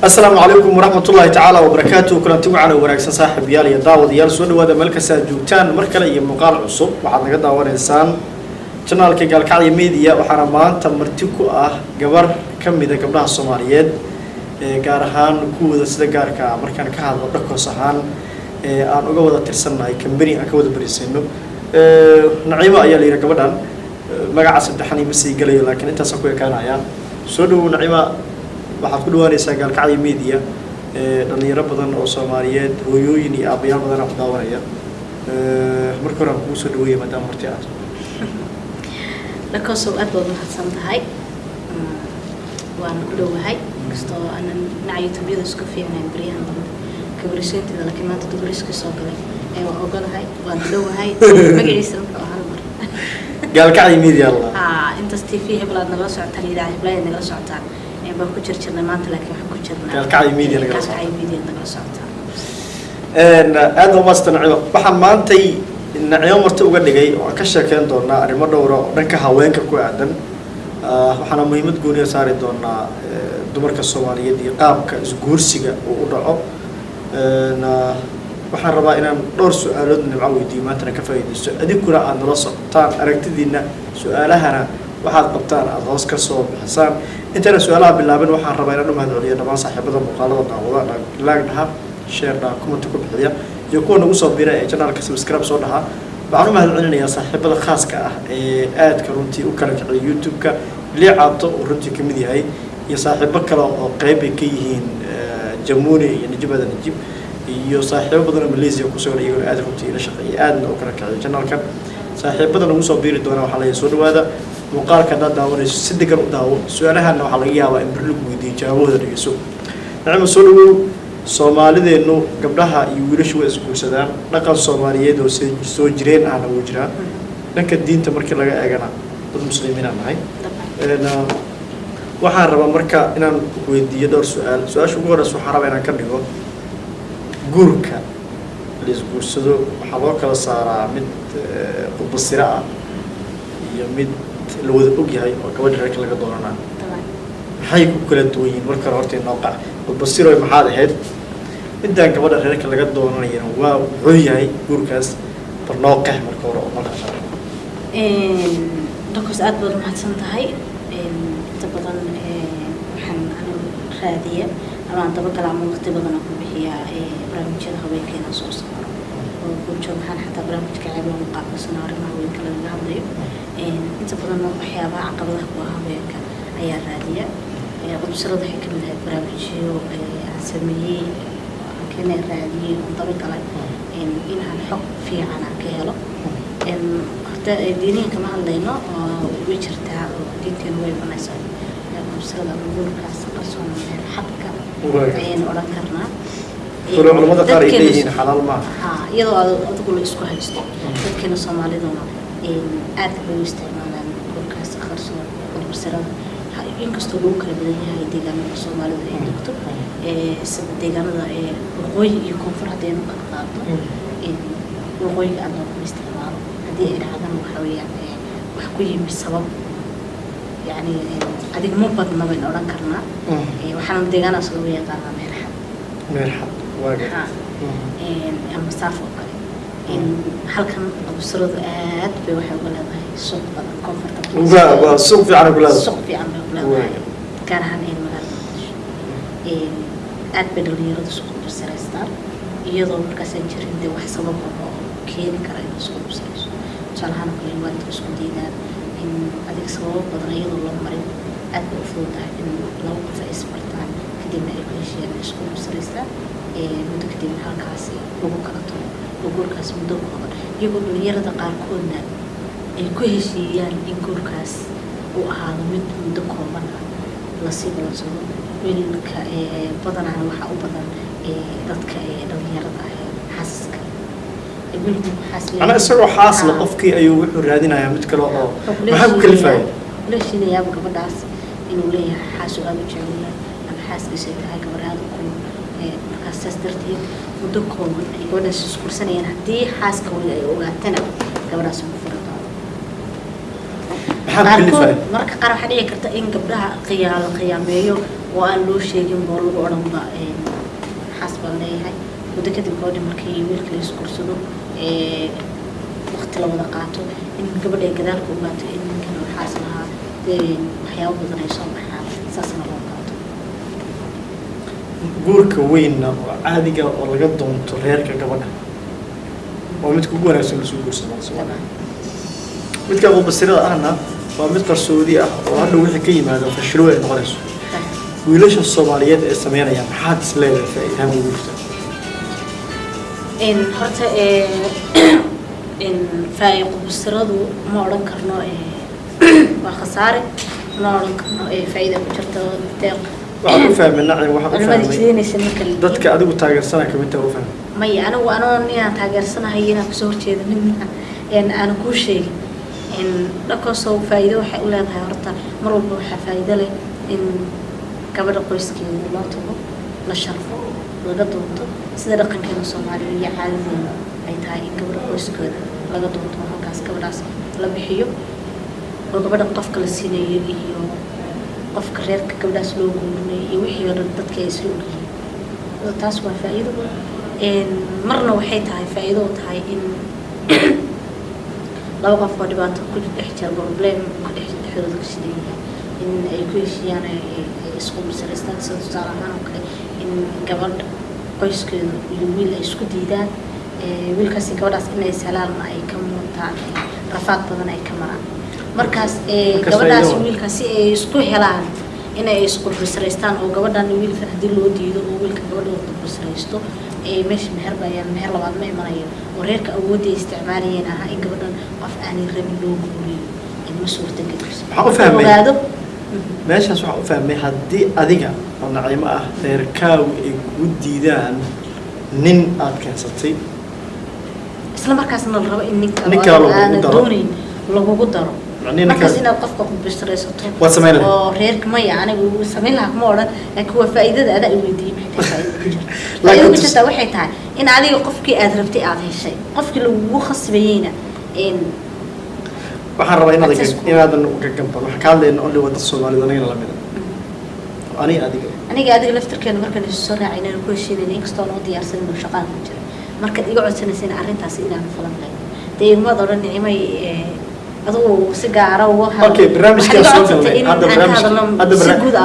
السلام عليكم ورحمة الله تعالى وبركاته. كلنتي وعنا wanaagsan saaxiibayaal iyo daawadayaal soo dhawaada meel kasta aad joogtaan mar kale iyo muuqaal cusub waxaad naga daawanaysaan channelka Galkacyo Media waxaana maanta marti ku ah gabar kamid ah gabdhaha Soomaaliyeed gaar ahaan kuwada sida gaarka markaan ka hadlo dhaqos ahaan aan uga wada tirsanahay company aan ka wada bariisayno Naciima ayaa leeyahay gabadhan magaca saddexan ima sii galayo laakiin intaas ku ekaanaya soo dhaw Naciima waxaad ku dhawaanaysaa Galkacyo Media dhalinyaro badan oo Soomaaliyeed hooyooyin iyo aabayaal badan oo daawanaya marka hore ku soo dhaweeyay maadaama marti aad dhaqos aad baad mahadsan tahay waan ku dhawahay kastoo aanan naaytubiyada isku fiicnaan bariyahan kabriseentida laakiin maanta dubriska soo galay waan ogolahay waan dhawahay magaciisa hal mar Galkacyo Media Allah inta TV heblaad naga socotaan ilaahay heblaad naga socotaan baan ku jirnaa maanta laakiin waxaan ku jirnaa Galkacyo Media naga socotaan aad u maastanaciyo waxaan maantay Naciimo marti uga dhigay oo ka sheekeen doonaa arrimo dhowr ah oo dhanka haweenka ku aadan waxaana muhiimad gooni ah saari doonaa dumarka Soomaaliyeed iyo qaabka isguursiga uu u dhaco waxaan rabaa inaan dhowr su'aalood nimco weydiiyo maanta ka faa'iideysto adinkuna aad nala socotaan aragtidiina su'aalahana waxaad qabtaan aad hoos ka soo bixisaan intana su'aalaha bilaaban waxaan rabaa inaan u mahadceliyo dhammaan saaxiibada muuqaalada daawada like dhaha share dhaha comment ku bixiya iyo kuwa nagu soo biiray ee channelka subscribe soo dhaha waxaan u mahadcelinayaa saaxiibada khaaska ah ee aadka runtii u kala kiciyay YouTube-ka liicaato oo runtii kamid yahay iyo saaxiibo kale oo qayb ka yihiin Jamuni iyo Najibada Najib iyo saaxiibo badan oo Malaysia ku soo dhigay aad runtii ila shaqeeyay aadna u kala kiciyay channelka saaxiibada nagu soo biiri doona waxa la soo dhawaada muuqaalka dad daawanayso si degan u daawo su'aalahana waxa laga yaabaa in birligu weydiiyo jawaabahooda dhageyso Naciimo soo dhawow Soomaalideenu gabdhaha iyo wiilashu way isguursadaan dhaqan Soomaaliyeed oo soo jireen ahna wuu jiraa dhanka diinta markii laga eegana dad muslimiin ah nahay waxaan rabaa marka inaan weydiiyo dhowr su'aasha ugu horeysa waxaan rabaa inaan ka dhigo guurka la isguursado waxaa loo kala saaraa mid qudbasira ah iyo mid la wada og yahay oo gabadha reerka laga doonana maxay ku kala duwan yihiin marka horta inoo qac qudbasiro maxaad ahayd midaan gabadha reerka laga doonanayna waa wuxuu yahay guurkaas barnooqeh marka hore oo marka shaqo dhaqos aad baad mahadsan tahay inta badan waxaan raadiya ama daba kala waqti badan ku bixiyaa barnaamijyada haweenkeena soo saaro oo bulsho waxaan xataa barnaamijka caawiyo muqaabasana arrimaha haweenka laga hadlayo inta badan waxyaabaha caqabadaha ku ah haweenka ayaa raadiya qudbasirada waxay kamid ahayd barnaamijyo aan sameeyey kana raadiyey oo daba galay inaan xog fiican ka helo horta diiniin kama hadlayno oo way jirtaa oo diinteenu way banaysaa qudbasirada guurkaas qarsoon xabka ayaan oran karnaa culimada qaar ay leeyihiin xalaal ma iyadoo adigu la isku haysto dadkeena Soomaaliduna aad bay u isticmaalaan guurkaas qarsoon qudbasirada inkastoo lagu kala badan yahay deegaanada Soomaalida ay joogto sida deegaanada waqooyi iyo koonfur haddaynu ka qaadno waqooyiga aad loo isticmaalo haddii ay dhacdana waxa weeyaan wax ku yimid sabab يعني أديك مو بدنا بين أوران كرنا وحنا مديجانا سلوية يقارنا مرحب واجد المسافة وكذا إن هل كان بسرد آد بوحي ولا ذا سوق بدن كونفرت ولا سوق في عنا ولا سوق في عنا ولا كان هني المجال آد بدل يرد سوق بسرستان يضرب كسر جرين ده وحسب كين كراين سوق بسرس شالهان كل الوقت سوق دينا إن أديك سوق بدن يضرب الله مريض آد بفوت إن لو قف إسبرتان كدينا يكون شيء سوق بسرستان مدة كدينا هالكاسي وبكرته وقولكاس مدوب قبل يقول يرد قاركونا الكوهشيان إنكوركاس وهذا مدوب قبل لصيب لصوب وينك بدن على واحد وبدن ضدك لو يرد حاسك أنا أسرع حاصل قفكي أيوة رادينا يا متكلو ما حب كل فاي ليش اللي يابك بدأس إنه ليه حاسو أبي جميلة أنا حاس بشيء هاي قبل هذا كله markaas darteed muddo kooban ay gabadhaas iskuursanayaan haddii xaaska weli ay ogaatana gabadhaas ugu furi doono marka qaar waxaa dhici karta in gabdhaha qiyaameeyo oo aan loo sheegin boo lagu odhanba xaas baan leeyahay muddo kadib gabadhi markii wiilka la iskursado waqti la wada qaato in gabadha ay gadaalka ogaato in ninkan xaas lahaa waxyaabo badan ay soo baxaan saasna loo qaato guurka weynna oo caadiga oo laga doonto reerka gabadha waa midka ugu wanaagsan lasoo guursado midka qubasirada ahna waa mid qarsoodi ah oo hadda wixii ka yimaado fashilo ay noqonayso wiilasha Soomaaliyeed ee sameynaya maxaad is leedahay faa'iidada ugu jirta horta faa'iido qubasiradu ma odhan karno waa khasaare ma odhan karno faa'iido ku jirta deeq waxaan ku fahminaa waxaan dadka adigu taageersana ka mid tahay u fahmin maya anigu inaan taageersanahay inaan kasoo horjeedo nin aan kuu sheegin dhankasoo faa'iido waxay u leedahay horta mar walba waxaa faa'iido leh in gabadha qoyskeeda loo tago la sharfo laga doonto sida dhaqankeena Soomaaliya iyo caadadeena ay tahay in gabadha qoyskeeda laga doonto halkaas gabadhaas la bixiyo oo gabadha qofka la siinayo iyo qofka reerka gabadhaas loo guurinayo iyo wixii oo dhan dadka ay isla ogyihiin taas waa faa'iido marna waxay tahay faa'iido u tahay in laba qof oo dhibaato ku dhex jira problem ku dhex xiriir ka shideeya in ay ku heshiiyaan isku misareystaan sida tusaale ahaan oo kale in gabadh qoyskeeda iyo wiil ay isku diidaan wiilkaasi gabadhaas inay salaalna ay ka muuqdaan rafaad badan ay ka maraan markaas gabadhaas wiilkaasi ay isku helaan inay isku misareystaan oo gabadhan wiilka hadii loo diido oo wiilka gabadha uu misareysto meesha meher bayaan meher labaad ma imanayo oo reerka awoodii isticmaalayeen aha in gabadhan qof aan rabin loo guuriyo in ma suurtagelayso waxaan u fahmay meeshaas waxaan u fahmay haddii adiga oo nacimo ah reerkaagu ay kugu diidaan nin aad keensatay isla markaasna la rabo in ninka aan doonayn lagugu daro markaas inaad qofka ku bisraysato waa sameynaa oo reerka ma yaani uu sameyn lahaa ma oran laakiin waa faa'iidada aad u weydiiyay maxay tahay faa'iidada waxay tahay in adiga qofkii aad rabtay aad heshay qofkii lagu khasbayayna waxaan rabaa inaadan uga gamban waxa ka hadlayna only wada Soomaaliyeed aniga la mid aniga laftirkeena markaan soo raacayna ku heshiinay inkastoo oo diyaarsan inuu shaqaan ku jiro marka iga codsanaysan arrintaas inaan falan lahayn deegaamada oran nicmay adoo si gaar ah oo okay barnaamijka soo galnay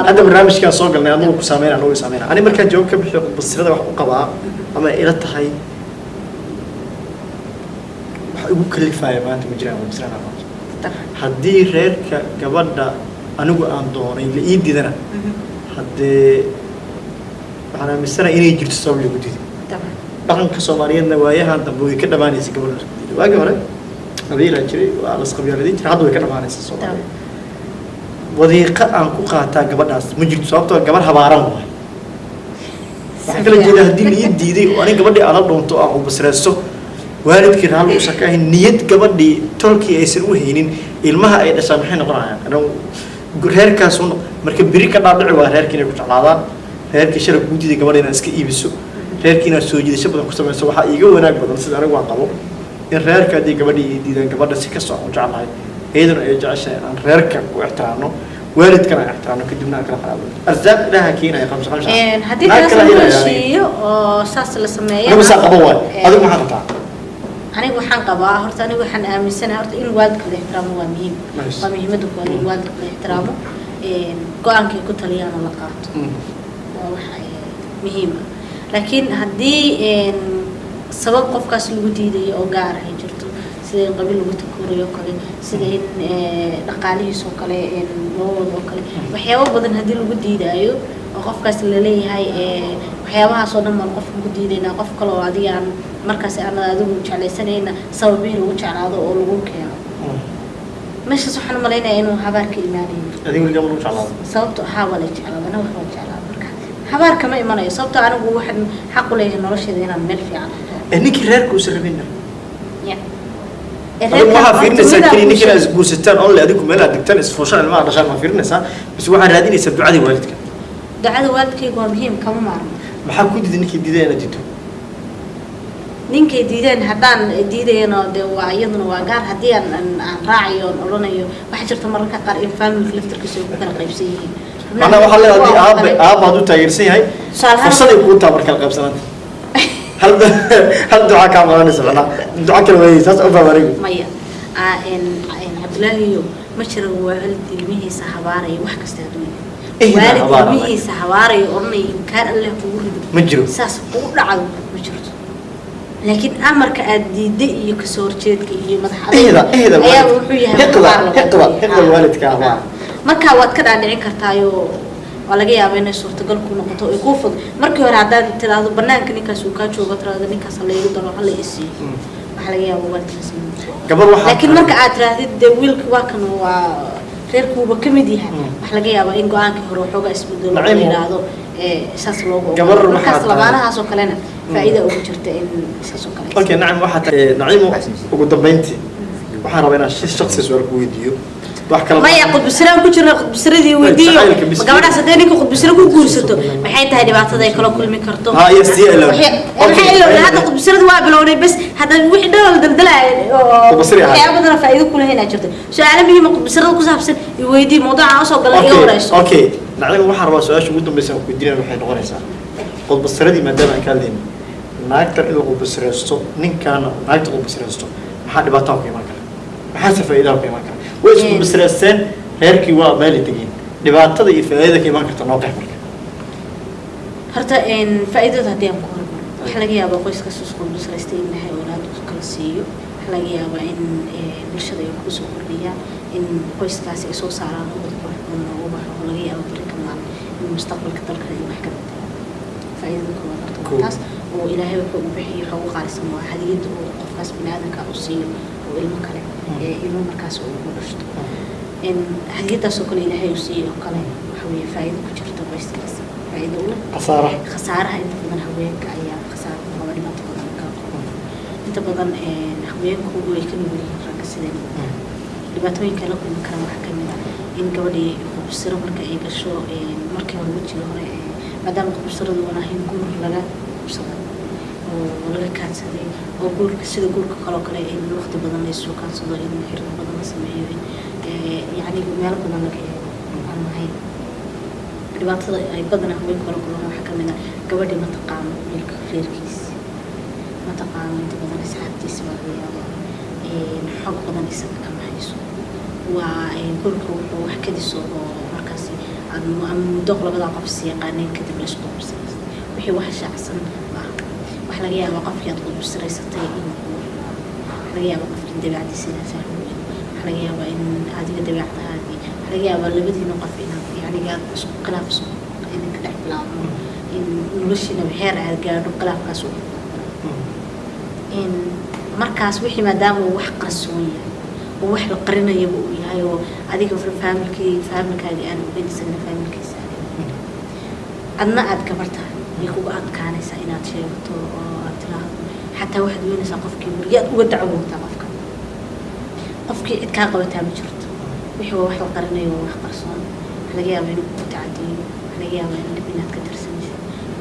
hadda barnaamijka soo galnay adoo ku saameeyay anoo saameeyay ani markaan joog ka bixiyo basirada wax u qabaa ama ila tahay wax ugu kalifaaya maanta ma jiraan basirada haddii reerka gabadha anigu aan doonay la ii didana haddii waxaan aaminsanahay inay jirto sabab lagu diiday dhaqanka Soomaaliyeedna waayahan dambe way ka dhamaanaysa gabadha isku diiday waagi hore qabiil jiray waa la qabiiladii jiray hadda way ka dhamaanaysa Soomaaliya wadiiqa aan ku qaataa gabadhaas ma jirto sababtoo gabar habaaran waay waxa kala jeeda haddii la ii diiday oo aniga gabadhii aan la doonto aan u basraysto waalidkii raal u shaqayn niyad gabadhii tolkii aysan u haynin ilmaha ay dhashaan maxay noqonayaan reerkaas marka biri ka dhaadhici waa reerkii inay ku jeclaadaan reerkii shalay ku diiday gabadha inaad iska iibiso reerkii inaad soo jiidasho badan ku samayso waxaa iiga wanaag badan sida anigu aan qabo in reerka haddii gabadhii ay diidaan gabadha si kastoo aan u jeclahay iyaduna ay jeceshahay aan reerka ku ixtiraamno waalidkana aan ixtiraamno kadibna aan kala qaraabo arzaaq ilaaha keenaya qamsa haddii taas la heshiiyo oo saas la sameeyo anigu saa qabo waay adigu maxaa qabtaa anigu waxaan qabaa horta anigu waxaan aaminsanahay horta in waalidka la ixtiraamo waa muhiim waa muhiimada koowaad in waalidka la ixtiraamo go'aankay ku taliyaan la qaato waa wax muhiim ah laakiin haddii sabab qofkaas lagu diiday oo gaar ah jirto sida qabiil lagu takurayo kale sida in dhaqaalihiisa oo kale loo wado kale waxyaabo badan haddii lagu diidayo oo qofkaas la leeyahay waxyaabahaas oo dhan ma qof lagu diidayna qof kale oo adiga aan markaas aan adigu jeclaysanayna sababihi lagu jeclaado oo lagu keeno meeshaas waxaan maleynayaa inuu habaarka imaanayo adigu laga lagu jeclaado sababto wala jeclaado ana wax jeclaado marka habaarka ma imanayo sababto anigu waxaan xaq u leeyahay nolosheeda inaan meel fiican ninkii reerku u sarabina waxaa fiirinaysaa keli ninkan aad guursataan oo adigu meel aad digtaan isfooshaan ilmaha dhashaan ma fiirinaysaa bas waxaad raadinaysaa ducada waalidka ducada waalidkaygu waa muhiim kama maarmo maxaa ku diiday ninkii diiday inaad diido ninkay diideen haddaan diidayno dee waa iyaduna waa gaar haddii aan raacayo oon odhanayo waxaa jirta mararka qaar in familka laftarkiisa ay ku kala qaybsan yihiin أنا وحلا أبى تغييرسي هاي فرصة يكون تامر كالقبسان هل دعاء كامل نسمع لا دعاء كلمة تاس أبى مريم مايا إن عبد الله يوم مشر والد المهي سحواري وحكي استخدمه والد المهي سحواري أمي كان الله يقول مجرو ساس قول عاد مجرو لكن أمر كأدي دقي كسور جدك يمدح إيه ده هقبل الوالد كهوار marka waad ka dhaadhicin kartaayo waa laga yaabaa inay suurtagal ku noqoto ay ku fud markii hore hadaan tiraado banaanka ninkaas uu ka joogo tiraado ninkaas la igu daro hal isi waxa laga yaabaa waalidkaas gabar waxa laakiin marka aad tiraadid wiilka waa kan waa reerkuuba kamid yahay waxa laga yaabaa in go'aankii hore xooga isbedelo la yiraahdo saas loogu gabar markaas labaanahaas oo kalena faa'iido ugu jirta in saas oo kale okay nacam waxa naciimo ugu dambeyntii waxaan rabaa inaan shakhsi su'aal ku weydiiyo ما يقود بسرعة كل قد بسرعة ودي قبل صدقني قد بسرعة كل جورسته بحيث هذه بعض هذا يكلم كل مكرتو ها يستي له هذا قد بسرعة وابلوني بس هذا وحده الدلدلة قد بسرعة هي أبدا فائدة كلها هنا شفت سؤال بيجي قد بسرعة كذا بس يودي موضوع عاصو قال إيه ورئيس أوكي نعلم واحد ربع سؤال شو بدهم بس يدينا الحين غريزة قد بسرعة ما دام كلام ناكتر إلى قد بسرعة ستو نين كان ناكتر قد بسرعة ستو ما حد بطاق في مكان ما حد فائدة في مكان ويسكو بسرعة هيركي ومالي تجين لبعض تضي فائدة كمان كتر نوقع مرك هرتا إن فائدة هدي أم كهرب حلاقي أبغى قيس كسوس كل بسرعة استين نهاية أولاد كلاسيو حلاقي أبغى إن برشة يكوس وكرية إن قيس كاسي صوص على وبتقول إنه وبحر حلاقي أبغى بريك مع المستقبل كتر كذي محكمة فائدة كهرب تاس وإلهي وحب بحي حقوق على السماء حديد وقفاس بنادم كأوصيل وإلمكلم إنه مركز ورشد إن حديث سكون إلهي يسيء وقال حوي فائدة كتير بس فائدة أولى خسارة أنت بدن حويك أيام خسارة ما بدي ما تبغى كذا أنت بدن حويك هو يكون يقولي ركز سدين لبعضهم كانوا كل مكان محكمة إن قبلي بسرعة مركز إيه كشو مركز الوجه هنا ما دام بسرعة وانا هنقول للا بسرعة ولا كانت سدين وقول كسيد قول كخلاق إن الوقت بدن يسوق كان صدق إن حرم بدن سمعيه يعني ما لكم أنا كي أنا هاي الوقت أي بدن هم يقولوا كلهم حكمنا قبل ما تقام ملك خير كيس ما تقام أنت بدن يسحب تسمع الحق بدن يسمع كم حيسو ويقول كلهم وحكي الصوب مركزي عن دخل بدن قفصي قانين كتب ليش قبص وحي وحش أحسن وحلاقيها وقف يطلب بسرعة ستين حلاقيها وقف جدا بعد سنة فهم حلاقيها وإن هذه قد بعد هذه حلاقيها ولا بدي نقف هنا يعني قال قلاف سوق إن كده بلام إن نرشنا بحير على قال قلاف كسوق إن مركز وحي ما دام وح قرصونية ووح القرنة يبقوا هاي هذيك في فاهمك هذه أنا وبين سنة فاهمك سنة أنا أتكبرتها يكون أتكاني سائنات شيء حتى واحد وين سقف كبير ودعوه تقفك قفكي كان قبتها بجرد وحوا واحد قرني وواحد قرصان حلاقيها بين متعدي حلاقيها بين البنات كتر سنة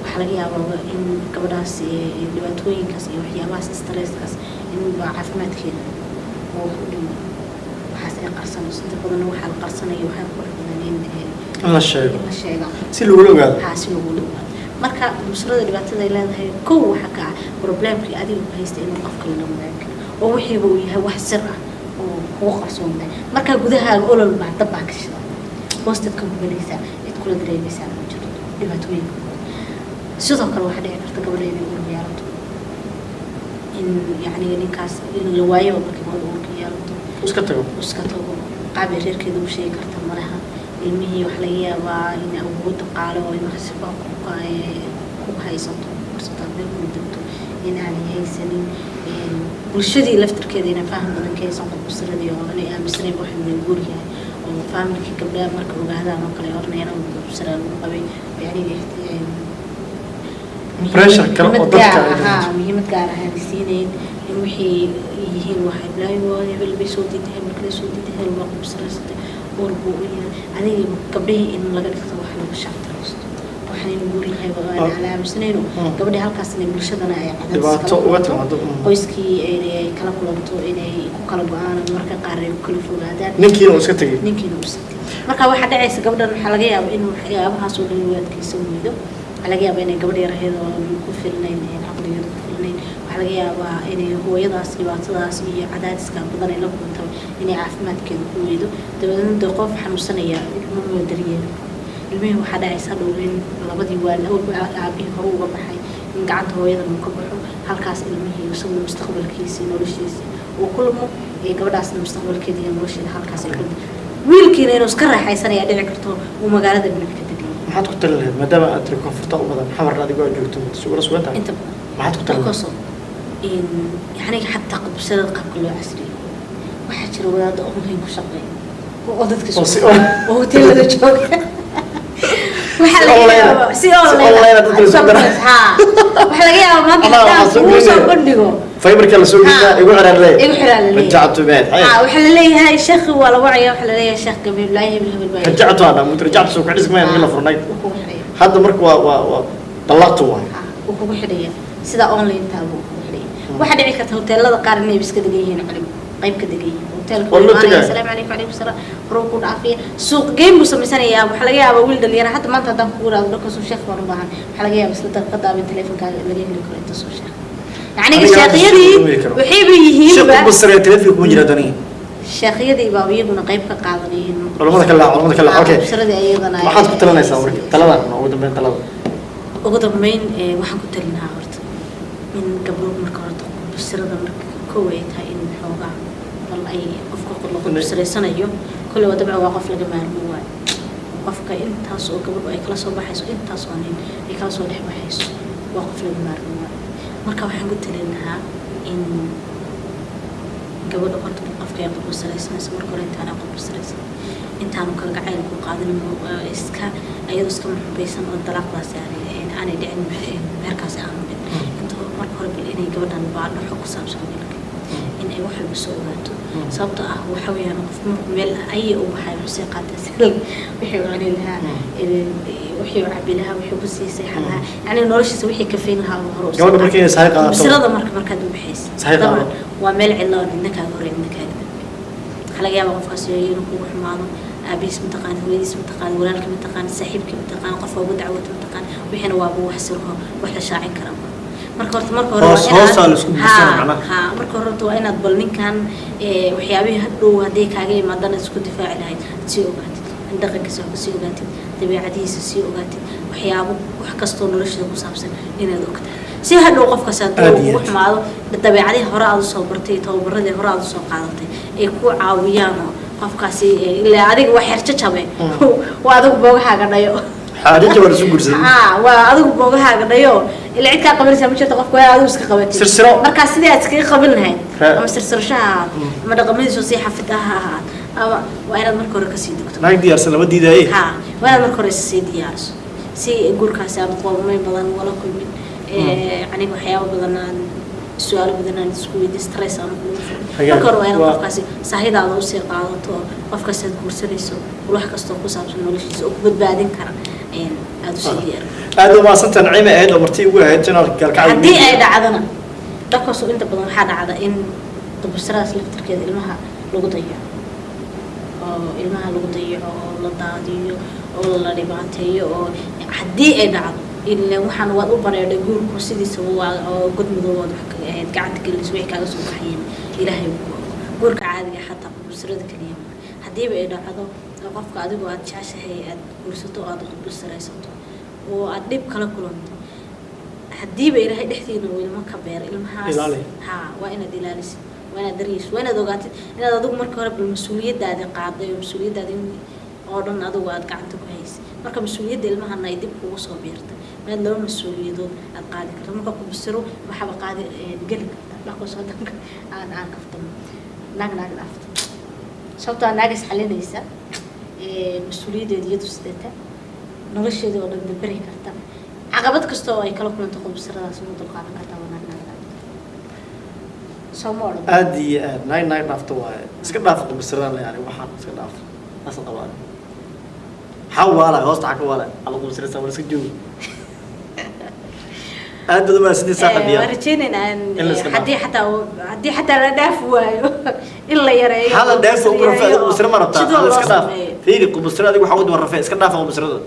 وحلاقيها إن قبلاس لباتوين كاس وحيا باس ستريس كاس إن بعفمات كذا وحاس قرصان وسنت بدنا واحد قرصان يوحد بدنا الله الشيء سلوا له حاسلوا له marka busrada dhibaatada ay leedahay kow waxa ka problemkii adiga ku haystay inuu qofka la wadaago oo wixii uu yahay wax sir ah oo ku qarsoon marka gudaha olol baa dab ka shida boosted ka gubanaysa cid kula dareemaysa ma jirto dhibaatooyin sidoo kale waxa dhici karta gabadha inay uur yeelato in yani ninkaas in la waayo markii uu uur yeelato iska tago qaab reerkeedu u sheegi karta malaha ilmihii wax laga yaabaa in awood qaalo oo in xisba ku haysato fursada ay ku degto in aan haysanin bulshadii laftirkeeda in faham badan ka haysan qofsirada iyo inay aaminsanay wax inay guuriyaan oo familkii gabdhaha marka ogaadaan oo kale ornayna qofsirada lagu qabay yani pressure kala oo dadka muhiimad gaar ah ay siinayeen in wixii yihiin waxa bilaayo hebel bay soo diiday markay soo diiday hebel waa qofsirada وربوية عليه قبله إنه لقد كتبوا حلو بالشعب وحنين نقول هاي وأنا على مسنينه قبل هالكاسني بالشدنا يعني قيسكي كلام كلامتو إني كلام أنا مركز قارئ وكل فلادات نكيلو وسكتي marka waxa dhacaysa gabadhan waxa laga yaabaa in waxyaabahaas oo dhan waadkiisa weydo waxa laga yaabaa inay gabadh yaraheed oo ku filnayn caqligeeda ku filnayn waxa laga yaabaa inay hooyadaas dhibaatadaas iyo cadaadiska badan ay la kulantay inay caafimaadkeeda ku weydo dabadeedna qof xanuunsanaya ilmuhu daryeelo ilmuhu waxa dhacaysa dhowrin labadii waal aabii hore uga baxay in gacanta hooyada uu ka baxo halkaas ilmihii isagu mustaqbalkiisa noloshiisa uu kulmo ee gabadhaasna mustaqbalkeeda iyo nolosheeda halkaas ay ku wiilkiina inuu iska raaxaysanaya dhici karto uu magaalada dhinac ka degay maxaad ku talin lahayd maadaama aad tiri koonfurta u badan xamarna adigoo joogto suuqla sugan tahay inta badan maxaad ku talin dalkooso in yani xataa qabsada qabka loo casriyo waxaa jira wadaada online ku shaqeeya oo dadka oo hoteelada jooga waxa laga yaabaa si online ha waxa laga yaabaa maanta uu soo bandhigo فايبرك اللي سوق يقول على الليل يقول على الليل رجعته بيت وحنا ليه هاي شيخ ولا وعي وحنا ليه شيخ قبل لا يبلغ البيت رجعته انا مت رجعت سوق عزق ما يلا فرناي هذا مرك طلقته وكو خديه sida online taabo waxa dhici karta hoteelada qaar inay iska degayihiin qayb ka degayihiin hoteelka assalaamu alaykum salaam ruuqu dhaafiya suuq game buu sameysanayaa waxa laga yaabaa wiil dhalinyaro hadda maanta hadan ku waraado dadka soo sheekh baan u baahan waxa laga yaabaa isla daqiiqada teleefankaaga laga heli karo inta soo sheekh يعني الشيخيدي وحيبي يهيب شيخ بصري تلفي كون جرادني الشيخيدي بابيقنا قيب كقاضنين علماء كلا اوكي بصري ايضا ما حد كنت لنا يساورك طلبان وقدم بين طلب وقدم بين waxaan ku talinaha horta in gabdho marka horta bصرada marka kooweed tahay in xooga bal ay qofka qolka bصرeysanayo kulli wadaba waa qof laga maarmo waay qofka intaas oo gabadhu ay kala soo baxayso intaas oo nin ay kala soo dhex baxayso waa qof laga maarmo marka waxaan ku talinahaa in gabadha horta qofka ay qof sareysanayso marka hore intaan qof sareysan intaan ka gacayl ku qaadan iska ayadu iska muxbaysan oo dalaqdaas yani aanay dhicin meerkaas aan mid inta marka hore bil inay gabadhan baadho xog ku saabsan in ay wax walba soo ogaato sababtoo ah waxa weeyaan qof meel ay u waxay xusay qaatay wixii wali lahaa wixii cabilaha wixii ku siisay xalaha yani noloshiisa wixii ka feyn lahaa hore gabadha markay sahay qaadato bisrada marka du bixis waa meel cilla oo ninka hore ninka xalaga yaaba qofkaas inuu ku xumaado aabis mutaqaan hooyadiis mutaqaan walaalka mutaqaan saaxiibka mutaqaan qof ugu dacwad mutaqaan wixina waa buu wax sirho wax la shaacin kara marka hore marka hore waa inaad bal ninkan waxyaabaha hadhow hadii kaaga imaadana isku difaaci lahayd si ogaatid dhaqankiisa ku sii ogaatid dabeecadiisa sii ogaatid waxyaabo wax kasto noloshada ku saabsan inaad ogtahay si hadhow qofkaas uu xumaado dabeecadii hore aad soo bartay tababaradii hore aad soo qaadatay ay ku caawiyaan qofkaasi ilaa adiga wax xirta jabe waa adigu boogahaaga dhayo حاجة ولا سوق رزق. وأذوق بوجها قديو اللي عندك قبل سامي شرط قف كويا أذوق سكقبتي. سرسرة. مركز سيدي أتكلم قبلنا هاي. أما سرسرة شهر. ما رقمني شو صيحة فتاها. أما وأنا مركور كسيد دكتور. ما يقدر أرسل ودي ده إيه. ها وأنا مركور سيدي ياس. سي يقول كاسي أبغى قوم ما يبغى ولا كل من يعني وحياة بدنا سؤال بدنا نسوي دي ستريس أنا مركور وأنا قفكاسي صحيح هذا وصير قاعدته قفكاسي تقول سريسو وروح كستو قصاب نولش وكبد بعدين كرا. هذا ما صنت نعيمة هذا مرتي وجهه جنرال كالكعب. هدي أي دعنا. دكتور أنت بدون حدا عدا إن طب السراس لفتر كذا إلمها لقطية. إلمها لقطية أو لطادية أو لرباطية أو هدي أي دعنا. إلا وحنا وضو برا يقول كوسيدي سوا أو قد مضوض قاعد كل أسبوع كذا سوق حين إلهي قول كعادي حتى بسرد كليم. هدي بأي دعنا. qofka adigu aad jeceshahay aad gursato aad qudbo sareysato oo aad dib kala kulanto hadiiba ilaahay dhexdiina uu ilmo ka beer ilmahaas ha waa inaad ilaalisid waa inaad dariis waa inaad ogaatid inaad adigu marka hore bil mas'uuliyadaada qaaday oo mas'uuliyadaada oo dhan adigu aad gacanta ku haysid marka mas'uuliyadda ilmahana ay dib kugu soo beertay meel loo mas'uuliyadood aad qaadi karto marka ku bisiro waxba qaadi gali karta dhaqo soo danka aan kaftamo naag dhaafto sababtoo naag is xalinaysa مسؤولية ديته ستة نغش دي ولا ندبره كرتا عقبات كستوا أي كلام كنا تقول بسرعة سمو تلقانا كرتا ونحن سمور أدي ناين نافتوا سكت نافق بسرعة يعني واحد سكت نافق ناس القوان حوالا غصت عكوالا على طول بسرعة ولا سجوا هذا ما سدي ساعة ديا ورجينا إن حتى لا دافوا إلا يرى حالا دافوا بروفيل بسرعة ما ربطها سكت ناف fiiri qubusrada waxa uu warrafay iska dhaafa qubusrada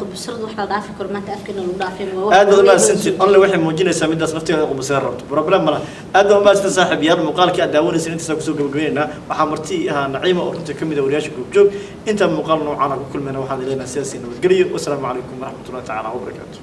qubusrada waxa la dhaafi karo maanta afkeena lagu dhaafay aad ma sinti only waxay muujinaysaa midaas nafteeda qubusrada rabto problem mala aad ma sinti saaxiib yaar muuqaalkii aad daawanaysa inta ku soo gabagabeynaa waxa marti naciima oo runtii kamid ah wariyaasha group joog inta muuqaal noocan ku kulmayna waxaan ilaahay siyaasi nabadgeliyo wassalaamu calaykum waraxmatullaahi ta'ala wa barakaatuh